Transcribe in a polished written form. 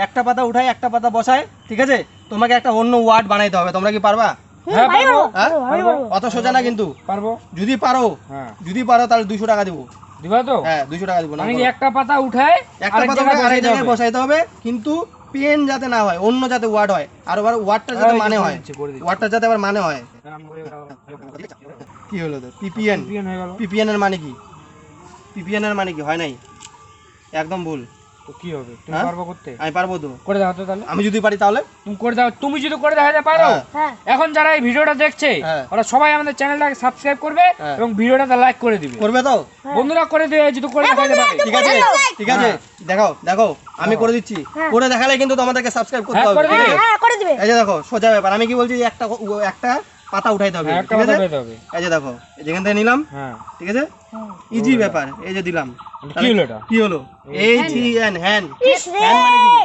একটা পাতা উঠায় একটা পাতা বসায়, ঠিক আছে? তোমাকে একটা অন্য ওয়ার্ড বানাইতে হবে। তোমরা কি পারবা? হ্যাঁ পারবো। হ্যাঁ পারবো। অত সোজা না কিন্তু। পারবো। যদি পারো, হ্যাঁ যদি পারো তাহলে 200 টাকা দিব। দিবা তো? হ্যাঁ 200 টাকা দিব। মানে কি একটা পাতা উঠায় একটা পাতা উঠায় আরেক জায়গায় বসাইতে হবে, কিন্তু পেন যাতে না হয়, অন্য যাতে ওয়ার্ড হয়, আর আবার ওয়ার্ডটা যাতে মানে হয়, ওয়ার্ডটা যাতে আবার মানে হয়। কি হলো তো? পিপিএন। পিপিএন এর মানে কি? পিপিএন এর মানে কি? হয় নাই, একদম ভুল। তো কি হবে? তুমি পারবো করতে? আমি পারবো তো। করে দাও তো তাহলে। আমি যদি পারি তাহলে তুমি করে দাও। তুমি যদি করে দেখাতে পারো, হ্যাঁ এখন যারা এই ভিডিওটা দেখছে ওরা সবাই আমাদের চ্যানেলটাকে সাবস্ক্রাইব করবে এবং ভিডিওটাতে লাইক করে দিবে। করবে তো? বন্ধুরা করে দিও যদি করে দেখাতে পারে। ঠিক আছে, ঠিক আছে, দেখাও দেখো, আমি করে দিচ্ছি। করে দেখালে কিন্তু তোমাদেরকে সাবস্ক্রাইব করতে হবে। হ্যাঁ করে দিবে। এই যে দেখো সোজা ব্যাপার। আমি কি বলছি, একটা পাতা উঠাইতে হবে, একটা ঠিক কথা আছে? বলতে হবে। এই যে দেখো, যেখান থেকে নিলাম, হ্যাঁ ঠিক আছে, ইজি ব্যাপার। এই যে দিলাম, কি হলো এটা? কি হলো? HEN, হ্যান। ইস রে। হ্যান মানে কি?